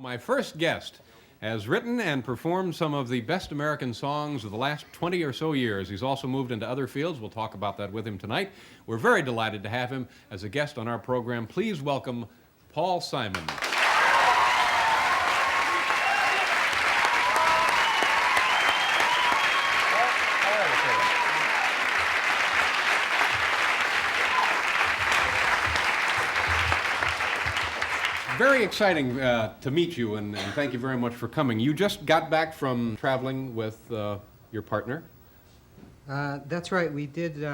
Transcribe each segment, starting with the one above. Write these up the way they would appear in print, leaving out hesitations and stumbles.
My first guest has written and performed some of the best American songs of the last 20 or so years. He's also moved into other fields. We'll talk about that with him tonight. We're very delighted to have him as a guest on our program. Please welcome Paul Simon. Very exciting to meet you, and thank you very much for coming. You just got back from traveling with your partner. That's right. We did.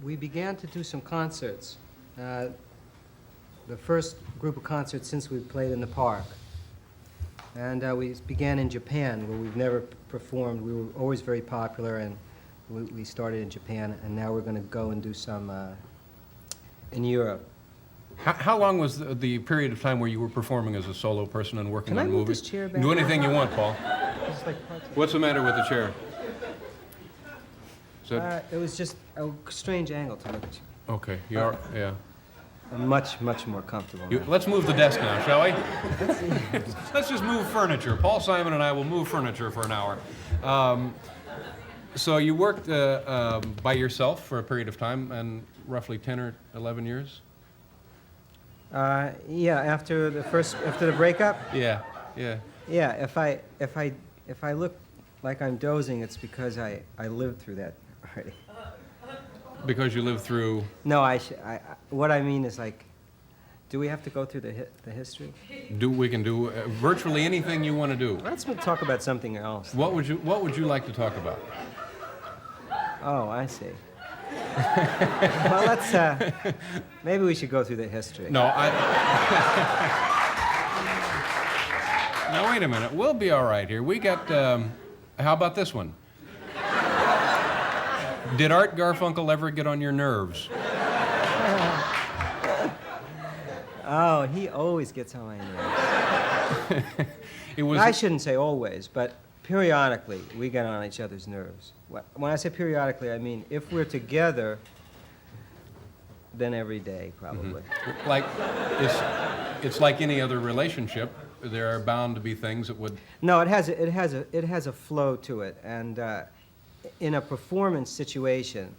We began to do some concerts. The first group of concerts since we played in the park, and we began in Japan, where we've never performed. We were always very popular, and we started in Japan, and now we're going to go and do some in Europe. How long was the period of time where you were performing as a solo person and working on movies? Can I move this chair back? Do anything you want, Paul. What's the matter with the chair? It was just a strange angle to look at you. Okay, you are, yeah. I'm much more comfortable. Let's move the desk now, shall we? Let's just move furniture. Paul Simon and I will move furniture for an hour. So you worked by yourself for a period of time, and roughly 10 or 11 years? Yeah, after the breakup. Yeah. Yeah, if I look like I'm dozing, it's because I lived through that already. Because you lived through. No, what I mean is, like, do we have to go through the history? We can do virtually anything you want to do. Let's talk about something else. What would you like to talk about? Oh, I see. Well, let's, maybe we should go through the history. No, Now, wait a minute. We'll be all right here. We got, how about this one? Did Art Garfunkel ever get on your nerves? Oh, he always gets on my nerves. I shouldn't say always, but periodically we get on each other's nerves. When I say periodically, I mean if we're together, then every day, probably. Mm-hmm. Like, it's like any other relationship. There are bound to be things that would. No, it has a flow to it, and in a performance situation,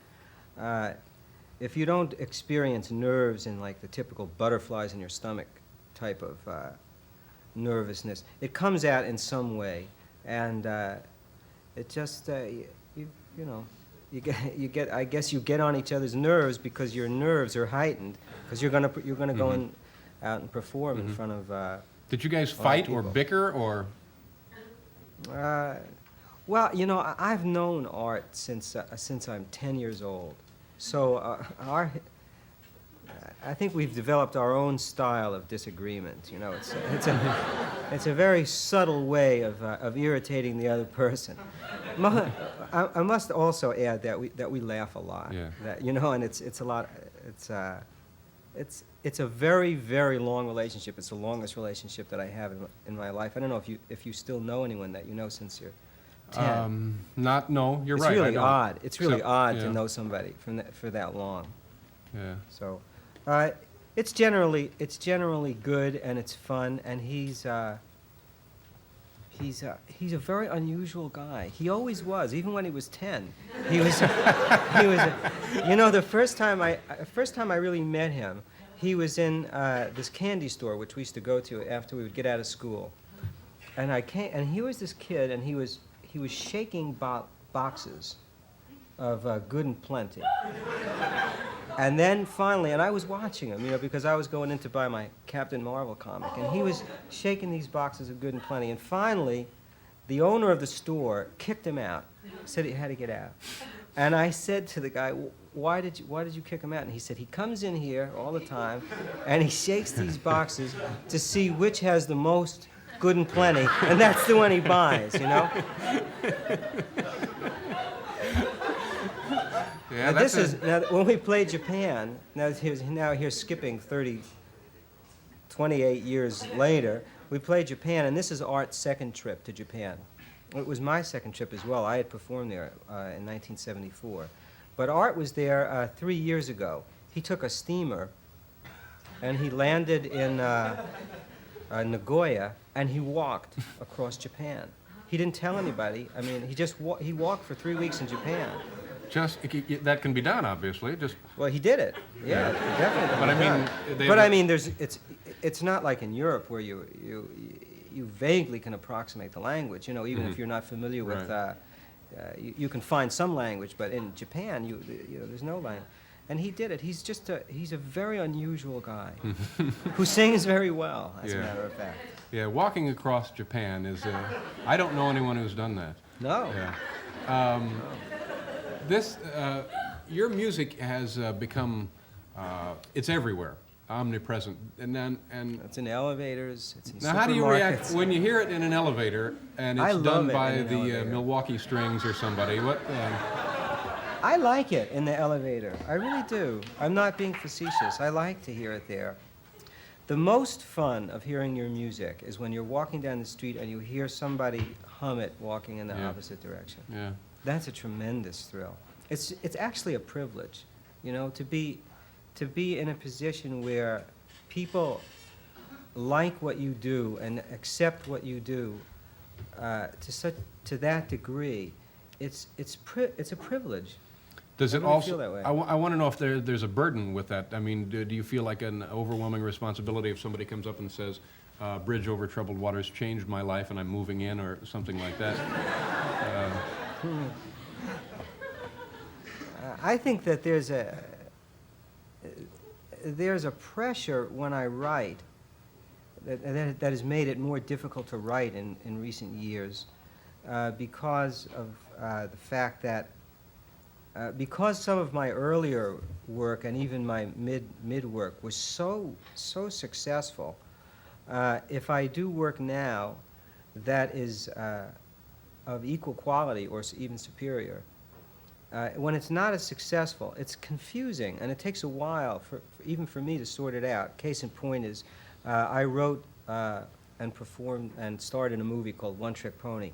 if you don't experience nerves in like the typical butterflies in your stomach type of nervousness, it comes out in some way, and it just you get I guess you get on each other's nerves because your nerves are heightened because you're gonna go out and perform in front of. Did you guys fight or bicker or? Well, you know, I've known Art since I'm 10 years old, so I think we've developed our own style of disagreement. You know, it's a very subtle way of irritating the other person. I must also add that we laugh a lot. Yeah. That, you know, and it's a lot. It's a very, very long relationship. It's the longest relationship that I have in my life. I don't know if you still know anyone that you know since you're 10. No, you're right. It's really odd. It's really odd yeah. to know somebody for that long. Yeah. So, it's generally good and it's fun, and he's a very unusual guy. He always was, even when he was 10. He was you know, the first time I really met him, he was in this candy store which we used to go to after we would get out of school, and he was this kid, and he was shaking boxes of Good and Plenty. And then finally, and I was watching him, you know, because I was going in to buy my Captain Marvel comic, and he was shaking these boxes of Good and Plenty. And finally, the owner of the store kicked him out, said he had to get out. And I said to the guy, why did you kick him out? And he said, he comes in here all the time, and he shakes these boxes to see which has the most Good and Plenty, and that's the one he buys, you know? Yeah, now, when we played Japan, now here's skipping 28 years later, we played Japan, and this is Art's second trip to Japan. It was my second trip as well. I had performed there in 1974. But Art was there 3 years ago. He took a steamer, and he landed in Nagoya, and he walked across Japan. He didn't tell anybody. I mean, he walked for 3 weeks in Japan. That can be done, obviously. Just Well, he did it. Yeah, definitely. But I mean, But I mean, it's not like in Europe where you vaguely can approximate the language. You know, even if you're not familiar with, you can find some language. But in Japan, you know, there's no language. And he did it. He's a very unusual guy who sings very well, as a matter of fact. Yeah, walking across Japan is. I don't know anyone who's done that. No. Yeah. Your music has become. It's everywhere, omnipresent, and It's in elevators. It's in now, how do you react supermarkets. when you hear it in an elevator and I it's love done it by in an the elevator. Milwaukee Strings or somebody? What? I like it in the elevator. I really do. I'm not being facetious. I like to hear it there. The most fun of hearing your music is when you're walking down the street and you hear somebody hum it walking in the opposite direction. Yeah. That's a tremendous thrill. It's actually a privilege, you know, to be in a position where people like what you do and accept what you do to that degree. It's a privilege. Does I it really also? feel that way. I want to know if there's a burden with that. I mean, do you feel like an overwhelming responsibility if somebody comes up and says, "Bridge over troubled waters changed my life, and I'm moving in," or something like that? I think that there's a pressure when I write that has made it more difficult to write in recent years because of the fact that because some of my earlier work and even my mid work was so successful, if I do work now that is of equal quality or even superior, when it's not as successful, it's confusing, and it takes a while even for me to sort it out. Case in point is, I wrote and performed and starred in a movie called One Trick Pony,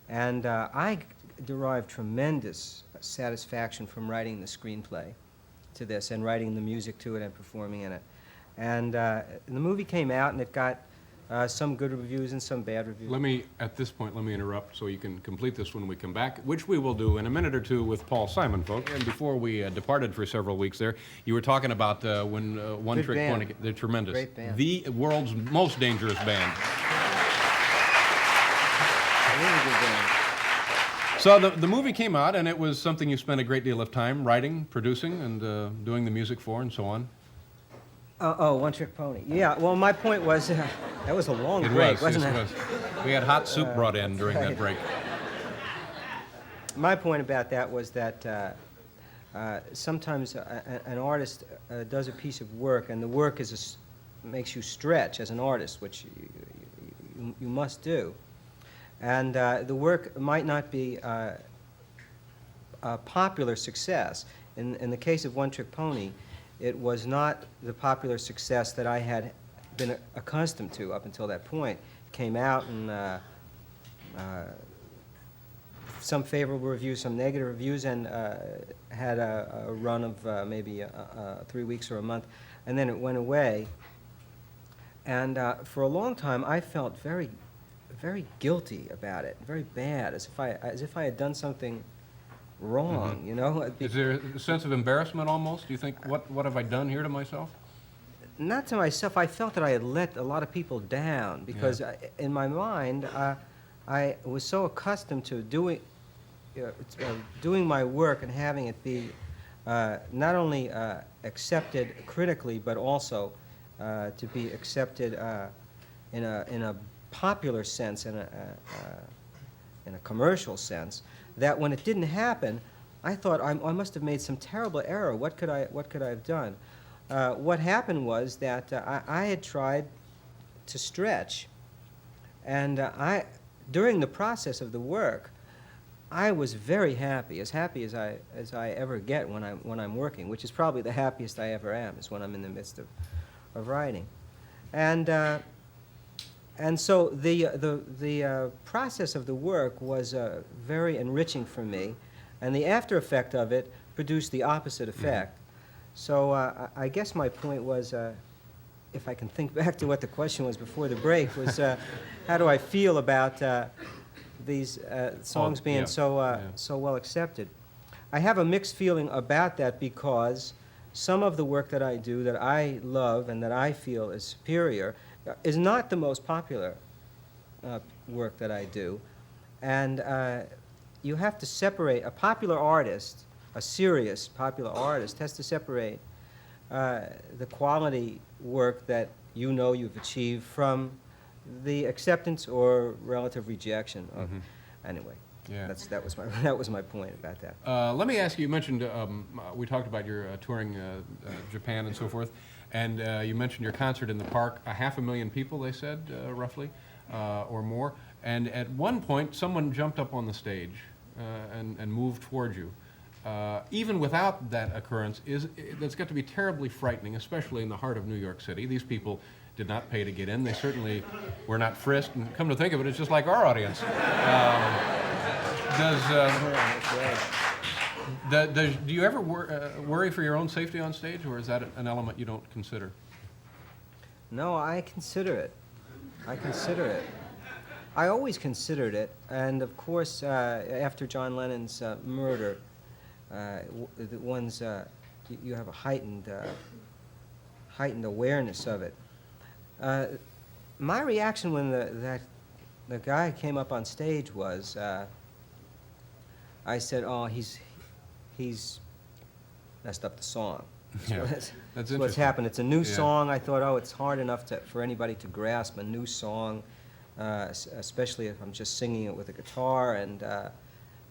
and I derived tremendous satisfaction from writing the screenplay to this and writing the music to it and performing in it. And the movie came out, and it got some good reviews and some bad reviews. At this point, let me interrupt so you can complete this when we come back, which we will do in a minute or two with Paul Simon, folks. And before we departed for several weeks there, you were talking about when One Good Trick band. Pony, they're tremendous. Great band. The world's most dangerous band. A really good band. So the movie came out, and it was something you spent a great deal of time writing, producing, and doing the music for, and so on. One Trick Pony. Yeah, well, my point was, that was a long break, wasn't it? It was. We had hot soup brought in during that break. My point about that was that sometimes an artist does a piece of work, and the work makes you stretch as an artist, which you must do. And the work might not be a popular success. In the case of One Trick Pony, it was not the popular success that I had been accustomed to up until that point. It came out and some favorable reviews, some negative reviews, and had a run of maybe 3 weeks or a month, and then it went away. And for a long time, I felt very guilty about it, very bad, as if I had done something wrong, you know? Is there a sense of embarrassment almost? Do you think, what have I done here to myself? Not to myself. I felt that I had let a lot of people down because in my mind, I was so accustomed to doing my work and having it be not only accepted critically, but also to be accepted in a popular sense, in a commercial sense, that when it didn't happen, I thought I must have made some terrible error. What could I have done? What happened was that I had tried to stretch, and during the process of the work, I was very happy, as I ever get when I'm working, which is probably the happiest I ever am, is when I'm in the midst of writing, and so the process of the work was very enriching for me, and the after effect of it produced the opposite effect. So I guess my point was if I can think back to what the question was before the break, was how do I feel about these songs being so well accepted? I have a mixed feeling about that because some of the work that I do that I love and that I feel is superior is not the most popular work that I do. And you have to separate a popular artist, a serious popular artist, has to separate the quality work that you know you've achieved from the acceptance or relative rejection of. Anyway, that was my point about that. Let me ask you, you mentioned, we talked about your touring Japan and so forth, and you mentioned your concert in the park, 500,000 people, they said, roughly, or more. And at one point, someone jumped up on the stage and moved towards you. Even without that occurrence, that's got to be terribly frightening, especially in the heart of New York City. These people did not pay to get in. They certainly were not frisked. And come to think of it, it's just like our audience. Do you ever worry for your own safety on stage, or is that an element you don't consider? No, I consider it. I always considered it, and of course, after John Lennon's murder, you have a heightened awareness of it. My reaction when the guy came up on stage was, I said, "Oh, he's messed up the song." That's what's happened. It's a new song. I thought, oh, it's hard enough for anybody to grasp a new song, especially if I'm just singing it with a guitar. And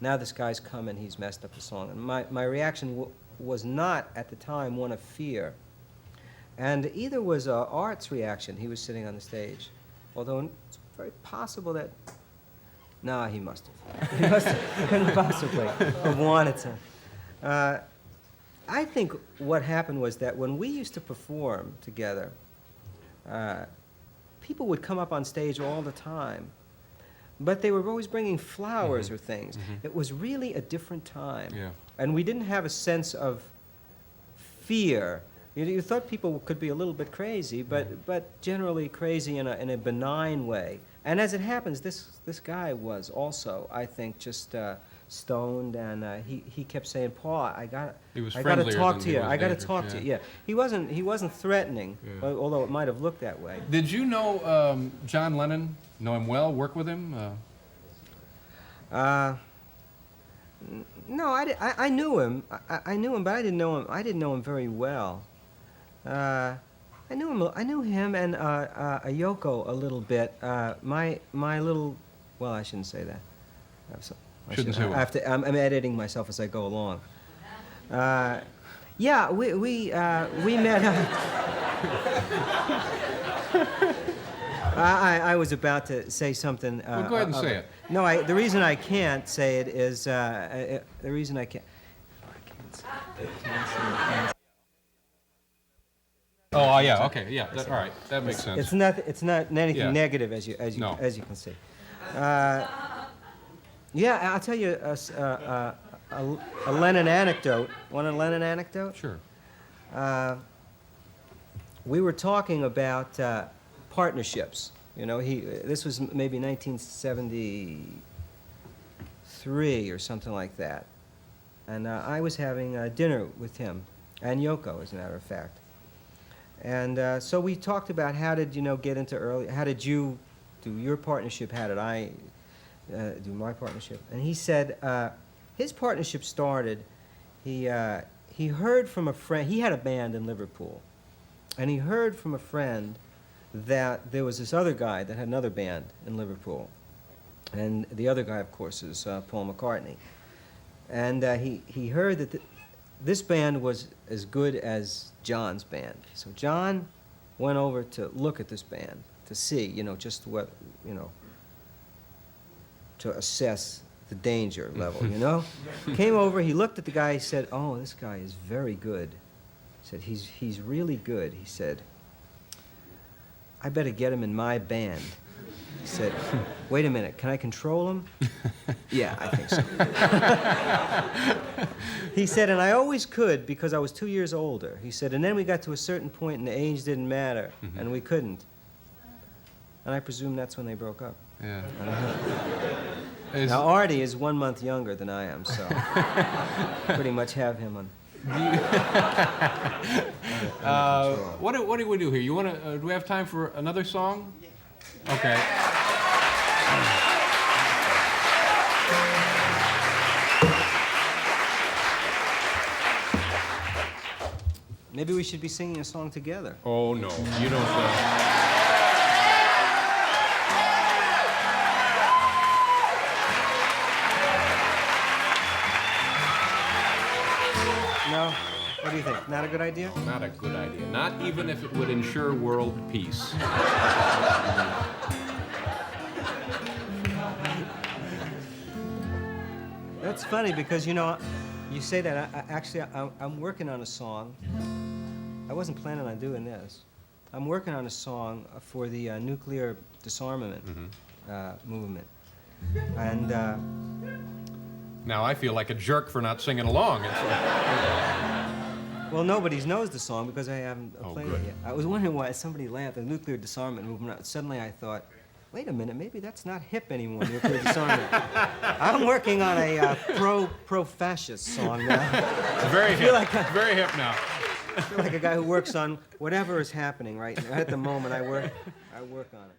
now this guy's come and he's messed up the song. And my reaction was not at the time one of fear, and either was Art's reaction. He was sitting on the stage, although it's very possible that. No, he must have. He couldn't possibly have wanted to. I think what happened was that when we used to perform together, people would come up on stage all the time, but they were always bringing flowers or things. It was really a different time, and we didn't have a sense of fear. You thought people could be a little bit crazy, but generally crazy in a benign way. And as it happens, this guy was also, I think, just stoned, and he kept saying, "Paul, I got to talk to you. I got to talk to you." Yeah, he wasn't threatening, although it might have looked that way. Did you know John Lennon? Know him well? Work with him? No, I knew him. I knew him, but I didn't know him very well. I knew him and Yoko a little bit. My little, well, I shouldn't say that. Shouldn't say what? I'm editing myself as I go along. Yeah, we met. I was about to say something. Well, go ahead and say it. No, the reason I can't say it is the reason I can't. Oh, yeah. Okay. Yeah. All right. That makes sense. It's not anything negative, as you can see. Yeah, I'll tell you a Lennon anecdote. Want a Lennon anecdote? Sure. We were talking about partnerships. You know, this was maybe 1973 or something like that, and I was having dinner with him and Yoko, as a matter of fact. And so we talked about how did get into how did you do your partnership? How did I do my partnership? And he said his partnership started. He heard from a friend. He had a band in Liverpool, and he heard from a friend that there was this other guy that had another band in Liverpool, and the other guy, of course, is Paul McCartney. And he heard that this band was as good as John's band. So John went over to look at this band to see, just what, to assess the danger level, Came over, he looked at the guy, he said, "Oh, this guy is very good." He said, he's really good. He said, "I better get him in my band." He said, wait a minute, can I control him? Yeah, I think so. He said, and I always could because I was 2 years older. He said, and then we got to a certain point and the age didn't matter, and we couldn't. And I presume that's when they broke up. Yeah. Now, Artie is 1 month younger than I am, so pretty much have him on. What do we do here? You want to? Do we have time for another song? Okay. Maybe we should be singing a song together. Oh no, you don't. No? What do you think? Not a good idea? Not a good idea. Not even if it would ensure world peace. That's funny because, you know, you say that. I'm working on a song. I wasn't planning on doing this. I'm working on a song for the nuclear disarmament movement. And Now I feel like a jerk for not singing along. well, nobody knows the song because I haven't played good. it yet. I was wondering why somebody laughed. The nuclear disarmament movement. Suddenly I thought, wait a minute, maybe that's not hip anymore. Nuclear disarmament. I'm working on a pro-fascist song now. Very hip. Very hip now. I feel like a guy who works on whatever is happening right at the moment. I work on it.